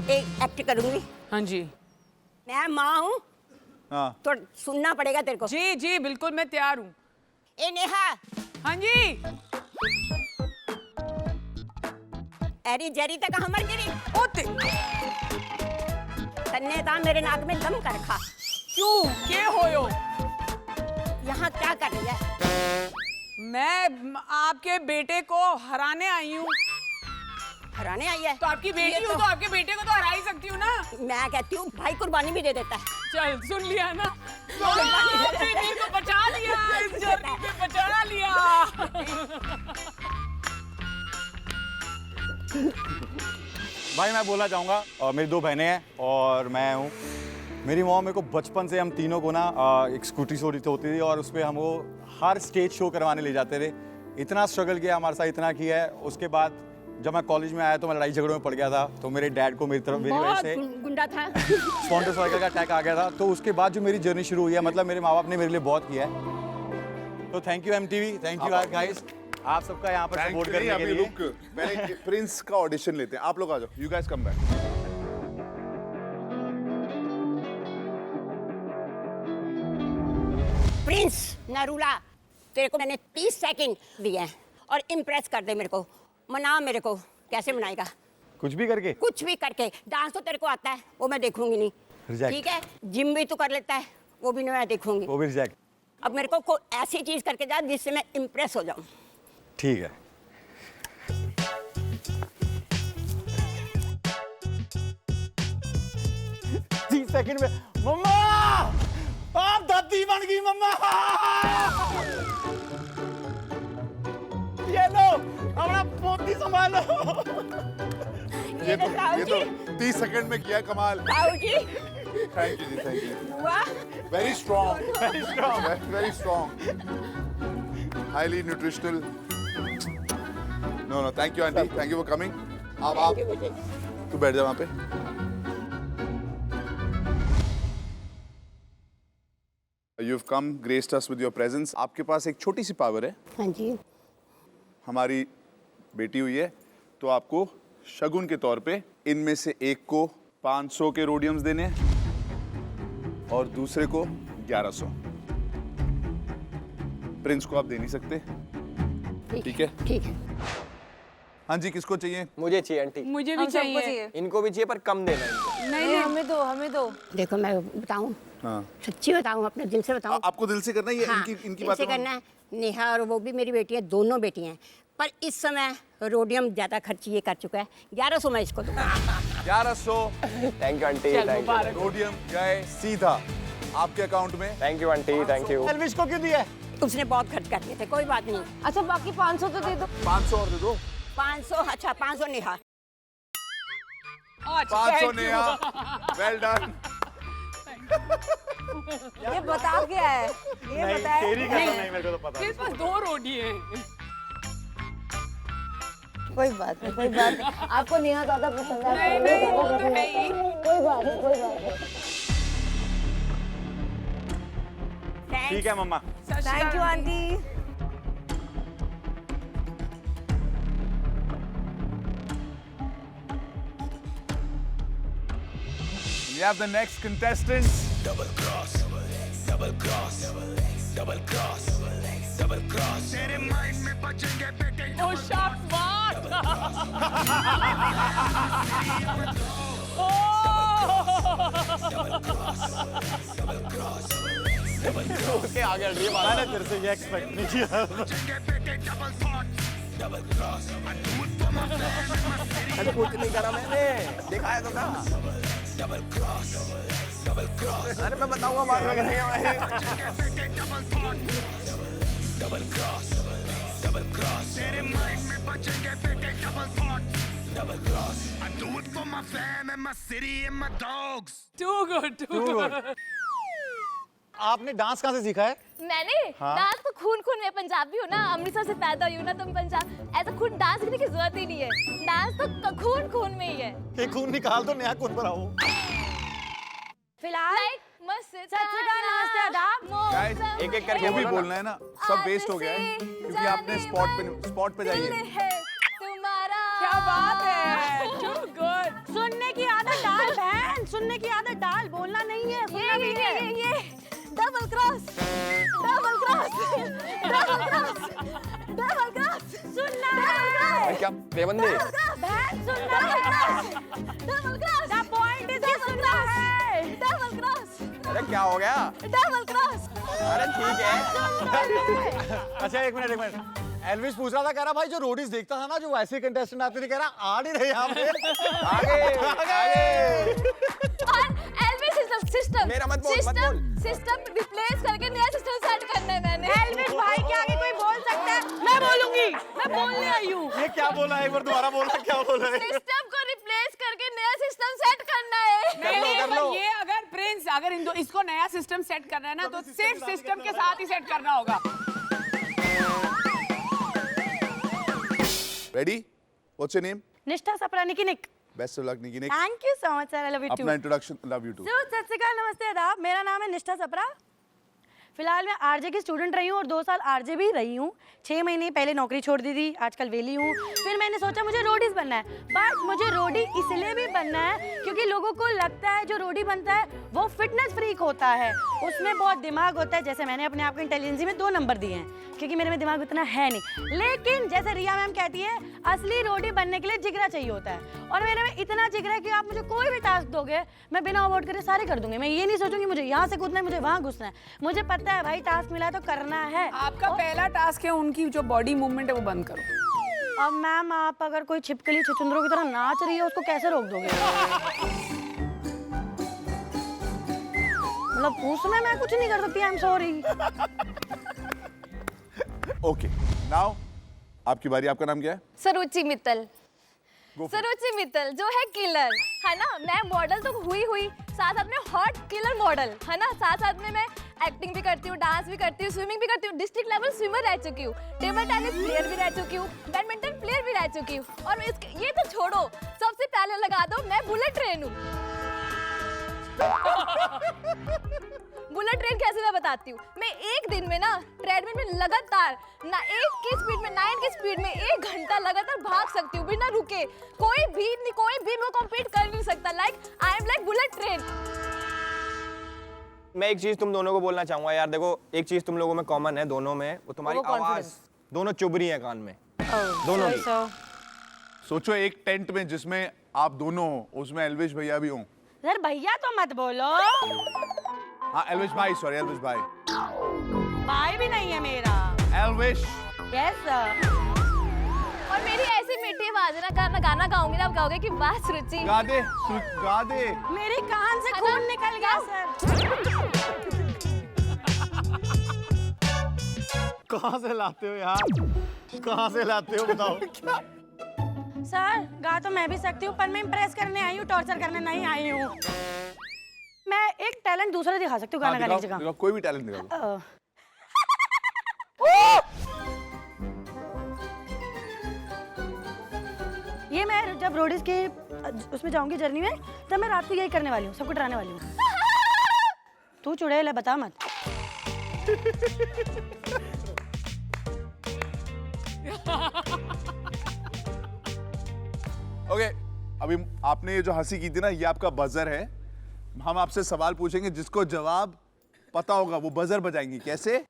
एक एक्ट करूंगी। हाँ जी, मैं माँ हूँ हाँ तो सुनना पड़ेगा तेरे को। जी जी बिल्कुल, मैं तैयार हूँ। ए नेहा, हाँ जी। एरी जेरी तक हमर गिरी, ओते तन्ने ता मेरे नाक में दम कर रखा। क्यों के होयो? यहाँ क्या कर रही है? मैं आपके बेटे को हराने आई हूँ। हराने आई है? तो आपकी बेटी हूँ तो आपके बेटे को तो हरा ही सकती हूँ ना। मैं कहती हूँ भाई कुर्बानी भी दे देता है। चल सुन लिया ना, बेटी को बचा लिया, इस जर्नी पे बचा लिया। भाई मैं बोलना चाहूँगा, मेरी 2 बहनें हैं और मैं हूँ। मेरी मॉम मेरे को बचपन से हम तीनों को ना एक स्कूटी होती थी और उस पर हम वो हर स्टेज शो करवाने ले जाते थे। इतना स्ट्रगल किया हमारे साथ, इतना किया है। उसके बाद जब मैं कॉलेज में आया तो मैं लड़ाई झगड़ों में पड़ गया था, तो मेरे डैड को मेरी वजह बहुत से गुंडा था। स्पॉन्टेनियस का अटैक आ गया था। तो उसके बाद जो मेरी जर्नी शुरू हुई है, मतलब मेरे माँ बाप ने मेरे लिए बहुत किया है। तो thank you MTV, thank you guys, आप सबका यहाँ पर सपोर्ट करने के अभी लिए। रुक, पहले प्रिंस का ऑडिशन लेते हैं। आप लोग आ जाओ, you guys come back. Prince Narula, तेरे को मैंने 30 सेकंड दिए हैं और इम्प्रेस कर दे मेरे को, मना मेरे को। कैसे मनाएगा? कुछ भी करके। कुछ भी करके। डांस तो तेरे को आता है, वो मैं देखूंगी नहीं। रिजेक्ट। ठीक है, जिम भी तो कर लेता है, वो भी मैं देखूंगी। वो भी रिजेक्ट। अब मेरे को ऐसी चीज करके जा जिससे मैं इम्प्रेस हो जाऊं। ठीक है। तीस सेकंड में मम्मा आप दादी बन गई मम्मा। ये लो अपना पोती संभालो। ये तो 30 सेकंड में किया कमाल। ताऊ जी, थैंक यू जी, थैंक यू। वाह, very strong, very strong, highly nutritional. No thank you aunty, thank you for coming. आप तू बैठ जा वहाँ पे। You've come, graced us with your presence. आपके पास एक छोटी सी पावर है। हाँ जी, हमारी बेटी हुई है, तो आपको शगुन के तौर पे इनमें से एक को 500 के रोडियम्स देने हैं और दूसरे को 1100। प्रिंस को आप दे नहीं सकते। ठीक है? ठीक है। हाँ जी, किसको चाहिए? मुझे चाहिए आंटी। मुझे भी चाहिए। इनको भी चाहिए पर कम देना इनको। नहीं हमें दो, हमें दो। देखो मैं बताऊं, हाँ। सच्ची बताऊं, अपने दिल से बताऊं। आपको दिल से करना है, ये हाँ, इनकी दिल बातें से करना है। नेहा और वो भी मेरी बेटी है, दोनों बेटी हैं। पर इस समय रोडियम ज्यादा खर्च ये कर चुका है। 1100 मैं इसको दूंगा। 1100 thank you aunty, thank you. Rhodium गए सीधा आपके अकाउंट में। Thank you aunty, thank you. Elvish को क्यों दिया? उसने बहुत खर्च कर दिए थे, कोई बात नहीं। अच्छा बाकी 500 तो दे दो। 500 और दे दो। 500, अच्छा 500 नेहा। 500 Neha, well done. ये बता क्या है? ये नहीं, बताए तेरी कसम नहीं, मेरे को तो पता है। मेरे पास 2 रोटी है। कोई बात नहीं, कोई बात नहीं। आपको नेहा ज्यादा पसंद है। नहीं नहीं, वो तो है ही। कोई बात नहीं, कोई बात नहीं। ठीक है mama. Thank you aunty. We have the next contestant. Double cross, double cross, double cross, double cross. तेरे माइंड में बचेंगे बेटे। Oh, shots fired! उसके आगे हट रही है मैंने तेरे से ये एक्सपेक्ट नहीं किया। बचेंगे बेटे double thought, double cross. I do it for my family, my कुछ नहीं करा मैंने, दिखाया तो था। double cross, double cross. अरे मैं बताऊंगा बाद में करेंगे भाई। बचेंगे बेटे double thought, double cross, double cross. तेरे माइंड में बचेंगे बेटे double thought, double cross. I do it for my fam and my city and my dogs. Too good, too good. आपने डांस कहाँ से सीखा है? मैंने डांस तो खून खून में पंजाबी हूँ ना, अमृतसर से पैदा हुई हूँ ना, तुम पंजाब ऐसा खून डांस करने की जरूरत ही नहीं है। डांस तो खून खून में ही है। ये खून निकाल दो, नया खून भराओ। फिलहाल सत श्री अकाल, नमस्ते, आदाब। Guys, एक-एक करके जो भी बोलो ना। बोलना है ना, सब वेस्ट हो गया है क्योंकि आपने स्पॉट पे जाइए। तुम्हारा क्या बात है, too good. सुनने की आदत डाल बहन, सुनने की आदत डाल, बोलना नहीं है, सुनना भी है। ये double cross, double cross, double cross, double cross, सुनना है। क्या बेबंदी? बहन सुनना है। Double cross, The point is सुनना है। डबल क्रॉस, अरे क्या हो गया? Double cross. अरे ठीक है। अच्छा एक मिनट। एल्विश पूछ रहा था, कह रहा भाई जो रोडीज देखता था ना, जो वैसे कंटेस्टेंट आते थे, कह रहा आ नहीं रहे यहाँ पे। आगे। और एल्विश सिस्टम मेरा मत बोल, मत बोल। सिस्टम रिप्लेस करके नया सिस्टम सेट करना है मैंने। एल्विश भाई के आगे कोई बोल सकता है? मैं बोलूंगी, मैं बोलने आई हूँ। ये क्या बोला है? एक बार दोबारा बोलना, क्या बोला है? सिस्टम को रिप्लेस करके नया सिस्टम सेट करना है। नहीं, कर पर लो। ये अगर प्रिंस अगर इसको नया सिस्टम सेट करना है ना, तो सिर्फ सिस्टम के साथ ही सेट करना होगा। Ready? What's your name? Nishtha Sapra Nikki Nick. Best of luck, Nikki Nick. Thank you so much sir, I love you too. अपना introduction, love you too. Sat Sri अकाल, नमस्ते, आदाब। मेरा नाम है निष्ठा सपरा। फिलहाल मैं आरजे की स्टूडेंट रही हूँ और 2 साल आरजे भी रही हूँ। 6 महीने पहले नौकरी छोड़ दी थी, आजकल वेली हूँ। फिर मैंने सोचा मुझे रोडीज बनना है, बट मुझे रोडी इसलिए भी बनना है क्योंकि लोगों को लगता है जो रोडी बनता है वो फिटनेस फ्रीक होता है, उसमें बहुत दिमाग होता है। जैसे मैंने अपने आप को इंटेलिजेंसी में 2 नंबर दिए हैं क्योंकि मेरे में दिमाग उतना है नहीं। लेकिन जैसे रिया मैम कहती है, असली रोडी बनने के लिए जिगरा चाहिए होता है, और मेरे में इतना जिगरा है कि आप मुझे कोई भी टास्क दोगे मैं बिना अवॉइड करे सारे कर दूंगी। मैं ये नहीं सोचूंगी मुझे यहाँ से कूदना है, मुझे वहाँ घुसना है। मुझे पता है भाई टास्क मिला है तो करना है। आपका पहला टास्क है उनकी जो बॉडी मूवमेंट है वो बंद करो। अब मैम आप अगर कोई छिपकली छुचुंदरों की तरह नाच रही है उसको कैसे रोक दोगे? मतलब उसमें मैं कुछ नहीं कर सकती। I am sorry. Okay, now आपकी बारी। आपका नाम क्या है? Saruchi Mittal. Go for it. Saruchi Mittal जो है किलर, है ना। मैं मॉडल तो हुई साथ साथ में हॉट किलर मॉडल, है ना। साथ साथ में मैं एक्टिंग भी करती हूँ, डांस भी करती हूँ, स्विमिंग भी करती हूँ, डिस्ट्रिक्ट लेवल स्विमर रह चुकी हूँ, टेबल टेनिस प्लेयर भी रह चुकी हूँ, बैडमिंटन प्लेयर भी रह चुकी हूँ। और ये तो छोड़ो, सबसे पहले लगा दो मैं बुलेट ट्रेन हूँ। बुलेट ट्रेन कैसे मैं बताती हूँ। मैं एक दिन में ना ट्रेडमिल में लगातार 8 की स्पीड में 9 की स्पीड में 1 घंटा लगातार भाग सकती हूँ बिना रुके। कोई भी वो कम्पीट कर नहीं सकता। I am like bullet train. मैं एक चीज तुम दोनों को बोलना चाहूंगा यार, देखो एक चीज तुम लोगों में कॉमन है दोनों में, वो तुम्हारी वो आवाज confidence। दोनों चुभ रही है कान में, दोनों की। सोचो एक टेंट में जिसमें आप दोनों हो, उसमें एल्विश भैया भी हों। सर भैया तो मत बोलो। हाँ एल्विश भाई, सॉरी एल्विश भाई। भाई भी नहीं है मेरा। एल्विश। Yes sir. और मेरी ऐसी मीठी आवाज है ना, मैं गाना गाऊंगी ना, आप कहोगे कि वाह सरुचि। गा दे, गा दे। मेरे कान से खून निकल गया सर। कहाँ से लाते हो यार, कहाँ से लाते हो बताओ? सर गा तो मैं भी सकती हूँ पर मैं इम्प्रेस करने आई हूँ, टॉर्चर करने नहीं आई हूँ। मैं एक टैलेंट दूसरा दिखा सकती हूँ गाना गाने की जगह। कोई भी टैलेंट दिखा दो। ये मैं जब रोडीज के उसमें जाऊंगी जर्नी में, तब मैं रात को यही करने वाली हूँ, सबको डराने वाली हूँ। तू चुड़ैल है, बता मत। ओके, अभी आपने ये जो हंसी की थी ना, ये आपका बजर है। हम आपसे सवाल पूछेंगे, जिसको जवाब पता होगा वो बजर बजाएंगी। कैसे?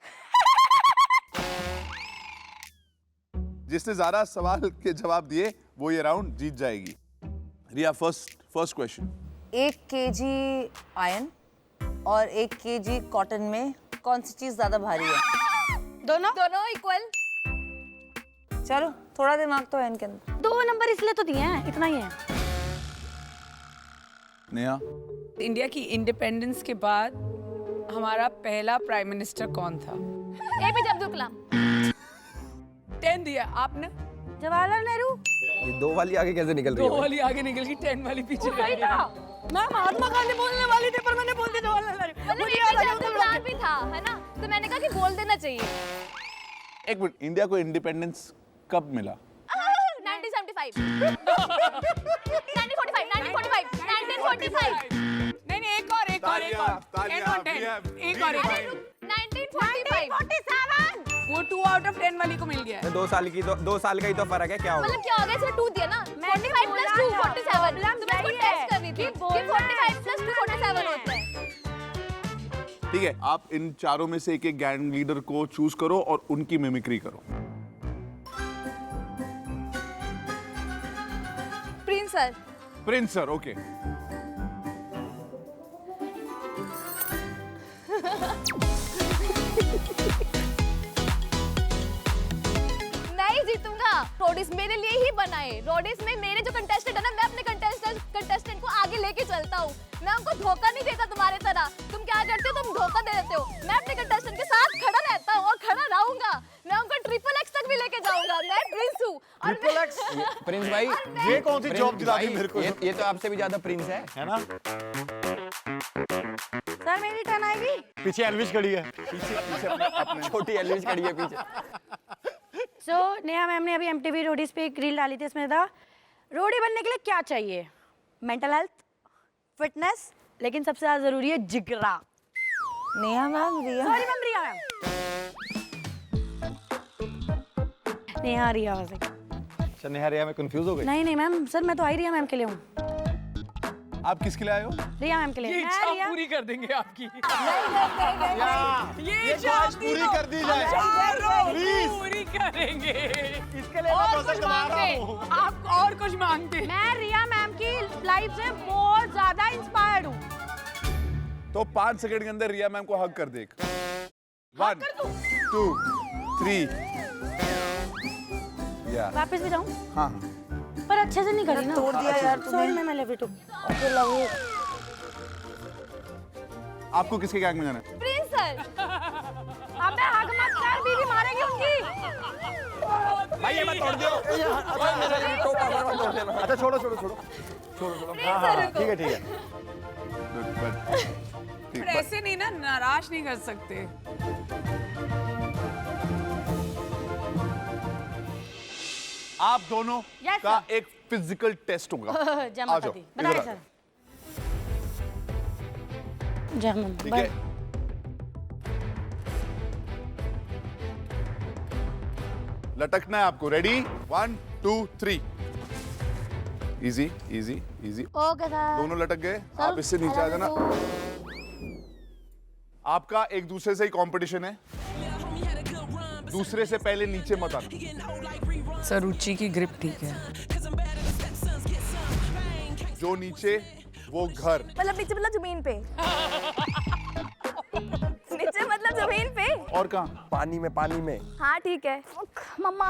जिसने ज्यादा सवाल के जवाब दिए वो ये राउंड जीत जाएगी। रिया, फर्स्ट क्वेश्चन। 1 केजी आयरन और 1 केजी कॉटन में कौन सी चीज ज्यादा भारी है? दोनों इक्वल। चलो थोड़ा दिमाग तो है इनके अंदर। 2 नंबर इसलिए तो दिए हैं, इतना ही है। नेहा, इंडिया की इंडिपेंडेंस के बाद हमारा पहला प्राइम मिनिस्टर कौन था? एपीजे अब्दुल कलाम। 10 दिया आपने। जवाहरलाल नेहरू। ये 2 वाली आगे कैसे निकल रही 2 है? वाली आगे निकल गई, 10 वाली पीछे रह सही गई। था। मैं महात्मा गांधी बोलने वाली थी पर मैंने बोल दिया जवाहरलाल नेहरू। मतलब मुझे याद आ एपीजे गया अब्दुल तुम कलाम लोग। भी था, है ना, तो मैंने कहा कि बोल देना चाहिए। एक मिनट, इंडिया को इंडिपेंडेंस कब मिला? 1975 1945 1945 नहीं एक और तालियां, 10 on 10 एक और 1945 वो 2 out of 10 वाली को मिल गया है। 2 साल का ही तो फर्क है, क्या होगा? मतलब क्या हो गया? इसमें 2 दिया ना, 45 + 2 47। तो मैं इसको टेस्ट कर रही थी कि 45 + 2 47 होता है। ठीक है, आप इन चारों में से एक गैंग लीडर को चूज करो और उनकी मिमिक्री करो। Prince sir. Prince sir, okay. नहीं जीतूंगा। रोडीज मेरे लिए ही बनाए। रोडीज में मेरे जो कंटेस्टेंट है ना, मैं अपने कंटेस्टेंट को आगे लेके चलता हूँ। मैं उनको धोखा नहीं देता तुम्हारे तरह। तुम क्या करते हो? तुम धोखा दे देते हो। मैं अपने कंटेस्टेंट के साथ खड़ा रहता हूँ और खड़ा रहूंगा। मैं उनको XXX तक भी लेके जाऊंगा। मैं प्रिंस हूँ। प्रिंस भाई, ये कौन सी जॉब दिला दी मेरे को? ये तो आपसे भी ज्यादा प्रिंस है ना? सर मेरी टर्न आएगी। पीछे एल्विश खड़ी है। अपने छोटी एल्विश खड़ी है पीछे। सो नेहा मैम ने अभी MTV रोडीज पे एक रील डाली थी, इसमें था रोडी बनने के लिए क्या चाहिए? मेंटल हेल्थ, फिटनेस, लेकिन सबसे ज्यादा जरूरी है जिगरा। Neha ma'am, Riya sorry ma'am, Riya ma'am. Neha Riya was like, अच्छा नेहा रिया में कंफ्यूज हो गई। नहीं नहीं मैम, सर मैं तो आई रिया मैम के लिए हूँ। आप किसके लिए आए हो? रिया मैम के लिए। ये मैं इच्छा रिया- पूरी कर देंगे आपकी। ये आज पूरी कर दी जाए प्लीज। पूरी करेंगे। इसके लिए और मैं कुछ पैसा कमा रहा मांगते, हूँ। आप और कुछ मांगते। मैं रिया मैम की लाइफ से बहुत ज्यादा इंस्पायर्ड हूँ। तो 5 सेकंड के अंदर रिया मैम को हग कर दे। 1 2 3 या वापस भी जाऊँ? हाँ पर अच्छे से नहीं करी ना। तोड़ दिया यार तूने। Sorry ma'am, I love you too. Okay, love you. आपको किसके गैंग में जाना है? प्रिंस सर अबे हग मत कर, बीवी मारेगी उनकी। भाई ये मत तोड़ दियो। अच्छा छोड़ो छोड़ो छोड़ो। हाँ हाँ ठीक है ठीक है। पर ऐसे नहीं ना, नाराज नहीं कर सकते। आप दोनों Yes, का sir. एक फिजिकल टेस्ट होगा। जय आ माता जाओ, दी। इधर बताइए आ सर। जाओ, जय मैम। ठीक है? लटकना है आपको। Ready 1 2 3 easy easy easy. Okay sir. दोनों लटक गए। आप इससे नीचे आ जाना। आपका एक दूसरे से ही कंपटीशन है। दूसरे से पहले नीचे मत आना। सर रुचि की ग्रिप ठीक है। जो नीचे वो घर। मतलब नीचे मतलब जमीन पे नीचे मतलब जमीन पे। और कहाँ? पानी में। हाँ ठीक है। Mama,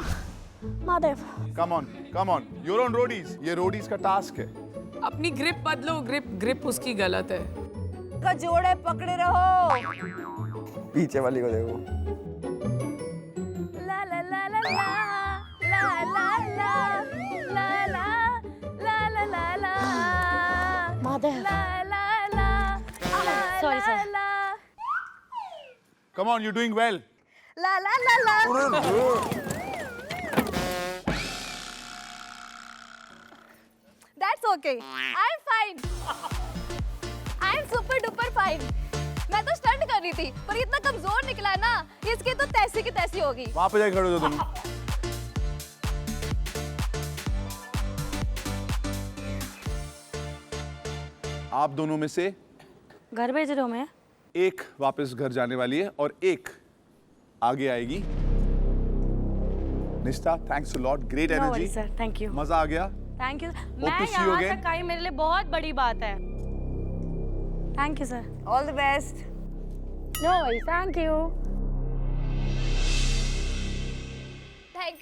Mahadev. Come on you're on Roadies. ये रोडीज का टास्क है। अपनी ग्रिप बदलो। ग्रिप उसकी गलत है। का जोड़े पकड़े रहो। पीछे वाली को देखो। ला ला ला ला ला ला ला ला ला ला ला ला ला महादेव। ला ला ला Sorry, sir. Come on, you doing well. ला ला ला ला। That's okay. I'm fine. I'm super duper fine. मैं तो स्टंट कर रही थी, पर इतना कमजोर निकला ना, इसकी तो तैसी की तैसी होगी। वहां पे जाके खड़े हो जाओ दोनों। आप दोनों में से घर भेज रहे हो मैं? एक वापस घर जाने वाली है और एक आगे आएगी। निष्ठा, thanks a lot, great No energy. worries, sir. Thank you. मजा आ गया। Thank you. to मैं see you यहाँ again. तक आई, मेरे लिए बहुत बड़ी बात है। Thank you sir. All the best. No worries, thank you. Thank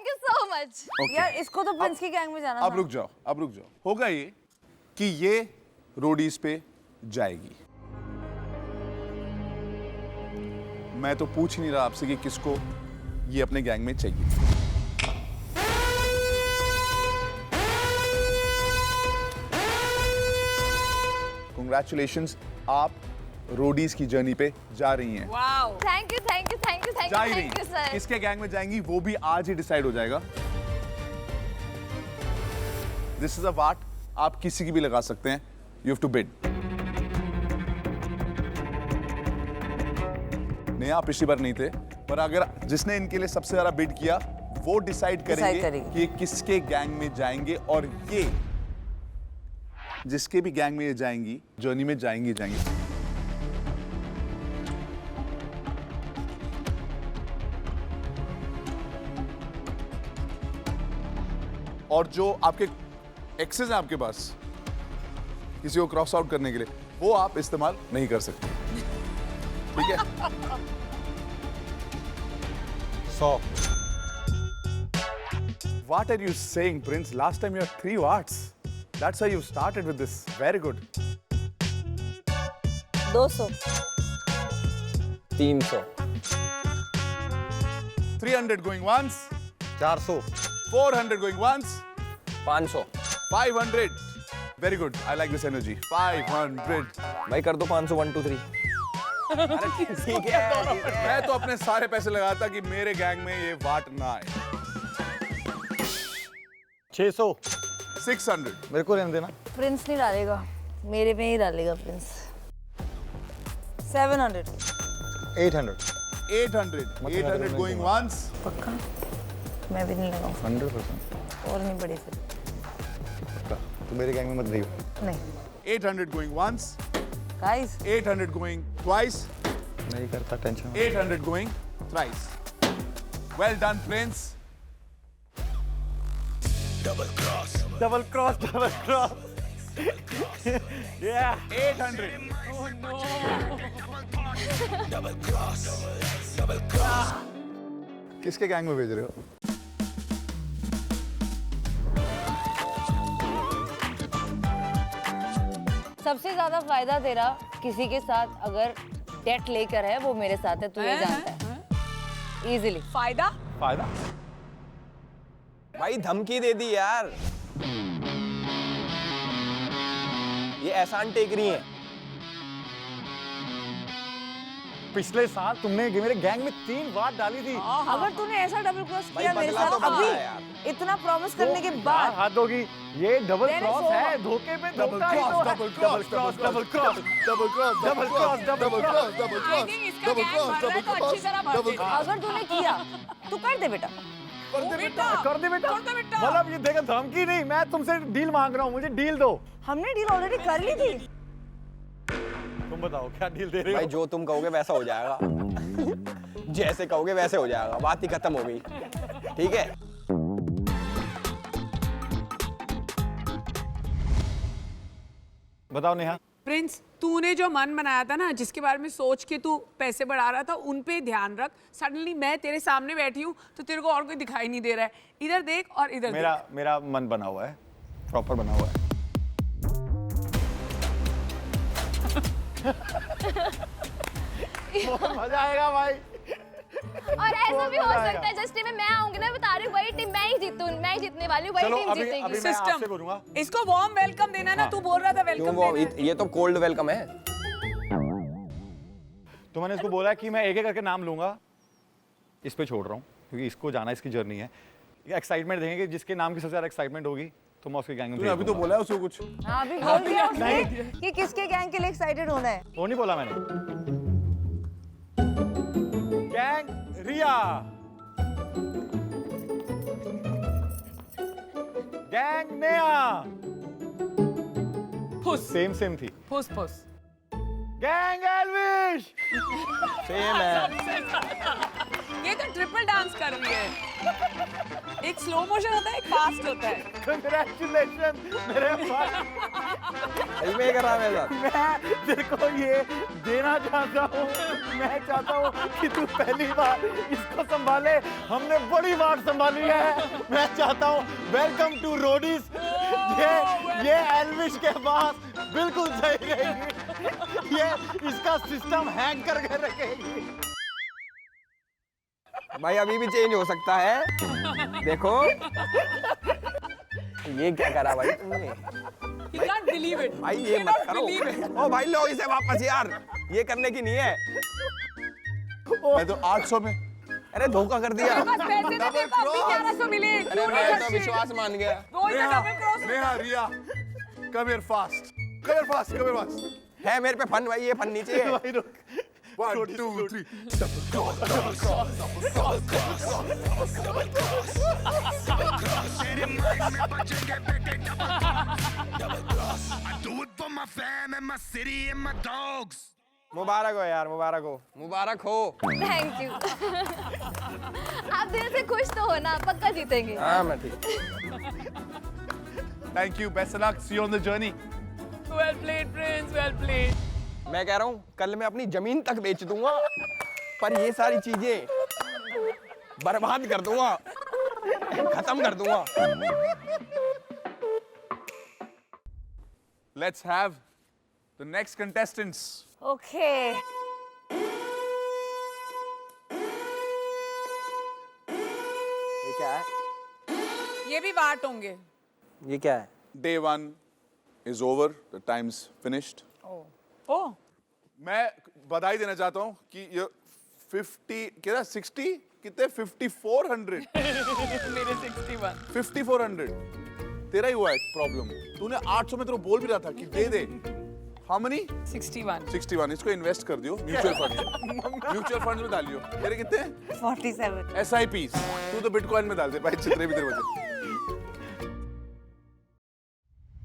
you so much. यार इसको तो प्रिंस की गैंग में जाना अब था। रुक जाओ। होगा ये कि ये रोडीज पे जाएगी। मैं तो पूछ नहीं रहा आपसे कि किसको ये अपने गैंग में चाहिए। Congratulations, आप रोडीज की जर्नी पे जा रही हैं। वाओ। Thank you जा ही रही sir. हैं। किसके गैंग में जाएंगी वो भी आज ही डिसाइड हो जाएगा। दिस इज अ वाट, आप किसी की भी लगा सकते हैं। You have to bid. नहीं, आप पिछली बार नहीं थे, पर अगर जिसने इनके लिए सबसे ज्यादा बिड किया वो डिसाइड करेंगे करेंगे। कि ये किसके गैंग में जाएंगे, और ये जिसके भी गैंग में ये जाएंगी, जर्नी में जाएंगी। और जो आपके एक्सेस हैं आपके पास किसी को क्रॉस आउट करने के लिए, वो आप इस्तेमाल नहीं कर सकते। ठीक है? 100। What are you saying, Prince? Last time you had 3 watts. That's how you started with this. Very good. 200। 300। 300 going once. 400। 400 going once. 500। 500. Very good. I like this energy. 500. भाई कर दो 500 1 2 3। ठीक है। मैं तो अपने सारे पैसे लगाता कि मेरे गैंग में ये वाट ना आए। 600। 600. मेरे को रहने देना। प्रिंस नहीं डालेगा। मेरे में ही डालेगा प्रिंस। 700। 800 800 going once. पक्का? मैं भी नहीं लगाऊँ 100%। और नहीं बढ़ी फिर। पक्का तो मेरे गैंग में मत रहियो। नहीं 800 going once. Guys 800 going twice. नहीं करता tension. 800 going thrice. Well done, Prince. Double cross yeah 800. किसके गैंग में भेज रहे हो? सबसे ज्यादा फायदा तेरा किसी के साथ अगर डेट लेकर है वो मेरे साथ है, तू ये जानता है इजीली। फायदा फायदा भाई धमकी दे दी यार। ये एहसान टेक रही है। पिछले साल तुमने मेरे गैंग में 3 बार डाली थी। अगर तूने ऐसा डबल क्रॉस भाई किया मेरे बदला साथ तो बनता अभी है यार। इतना प्रॉमिस करने के बाद हाथ होगी। ये डबल मैंने क्रॉस सो- है, धोखे पे Double धोखा ही cross, तो है। double cross, double cross double cross, Double cross, double cross. double I cross, think इसका double गैंग cross, भर रहा है double तो अच्छी cross, तरह भर double दे। cross. अगर तूने किया तू कर दे बेटा। कर दे बेटा। कर दे बेटा। कर दे बेटा। मतलब ये देखो धमकी नहीं, मैं तुमसे डील मांग रहा हूँ, मुझे डील दो। हमने डील ऑलरेडी कर ली थी। तुम बताओ क्या डील दे रहे हो? भाई जो तुम कहोगे वैसा हो जाएगा। जैसे कहोगे वैसे हो जाएगा, बात ही खत्म हो गई। ठीक है बताओ नेहा। प्रिंस तूने जो मन बनाया था ना, जिसके बारे में सोच के तू पैसे बढ़ा रहा था, उन पे ध्यान रख। सडनली मैं तेरे सामने बैठी हूँ तो तेरे को और कोई दिखाई नहीं दे रहा है। इधर देख और इधर मेरा मन बना हुआ है, प्रॉपर बना हुआ है। बहुत मजा आएगा भाई। और ऐसा भी हो सकता है जिस टीम में मैं आऊंगी ना, बता रही हूँ वही टीम मैं ही जीतूं, मैं ही जीतने वाली हूँ, वही चलो टीम अभी जीतेगी। मैं आपसे करूंगा। इसको वार्म वेलकम देना है ना, तू बोल रहा था क्यों वेलकम वो देना है। ये तो कोल्ड वेलकम है। तो मैंने इसको बोला कि मैं एक एक करके नाम लूंगा, इस पे छोड़ रहा हूँ क्योंकि इसको जाना, इसकी जर्नी है। एक्साइटमेंट देंगे, जिसके नाम की सबसे ज्यादा एक्साइटमेंट होगी तो मैं उसके गैंग में तूने अभी तो बोला है उसको कुछ। हाँ अभी बोल दिया उसने कि किसके गैंग के लिए एक्साइटेड होना है। वो नहीं बोला मैंने। गैंग रिया, गैंग नेहा, फुस सेम थी। फुस फुस। गैंग एल्विश, सेम है। ये तो ट्रिपल डांस कर रही है। एक स्लो मोशन होता है, एक फास्ट होता है। कंग्रेचुलेशन मेरे पास। सही में करा मेरे साथ। मैं तेरे को ये देना चाहता हूँ। मैं चाहता हूँ कि तू पहली बार इसको संभाले, हमने बड़ी बार संभाली है। मैं चाहता हूँ वेलकम टू रोडीज। ये एल्विश के पास बिल्कुल सही रहेगी। ये इसका सिस्टम हैंग करके रखेगी। भाई अभी भी चेंज हो सकता है। देखो ये क्या करा भाई तुमने? You can't believe it. भाई ये You मत cannot believe it. करो। ओ भाई लो इसे वापस यार, ये करने की नहीं है। मैं तो 800 में। अरे धोखा कर दिया। बस पैसे दे, तेरे को अभी 1100 मिले। अरे क्यों नहीं मैं तो करती? विश्वास मान गया। वो ही तो double cross. Neha, Riya, come here fast. Come here fast, come here fast. है मेरे पे फन भाई, ये फन नीचे है। 1, 2, 3. Double cross, double cross, double cross, double cross. तेरे माइंड में बचेंगे बेटे double cross. I do it for my fam and my city and my dogs. मुबारक हो यार, मुबारक हो, मुबारक हो। Thank you. आप दिल से खुश तो हो ना, पक्का जीतेंगे। हाँ मैं ठीक। Thank you, best of luck. See you on the journey. Well played, Prince. Well played. मैं कह रहा हूँ कल मैं अपनी जमीन तक बेच दूंगा, पर ये सारी चीजें बर्बाद कर दूंगा, खत्म कर दूंगा। Let's have the next contestants. Okay ये क्या है? ये भी वाट होंगे। ये क्या है? Day 1 is over. The time's finished. ओह मैं बधाई देना चाहता हूँ कि ये 50 कितना 60 कितने 5400 मेरे 61। 5400 तेरा ही हुआ है प्रॉब्लम। तूने 800 में तेरे को बोल भी रहा था कि दे दे। How many? 61। 61। इसको इन्वेस्ट कर दियो म्यूचुअल फंड। म्यूचुअल फंड में डालियो। तेरे कितने? 47। SIPs। तू तो बिटकॉइन में डाल दे भाई, जितने भी तेरे बचे।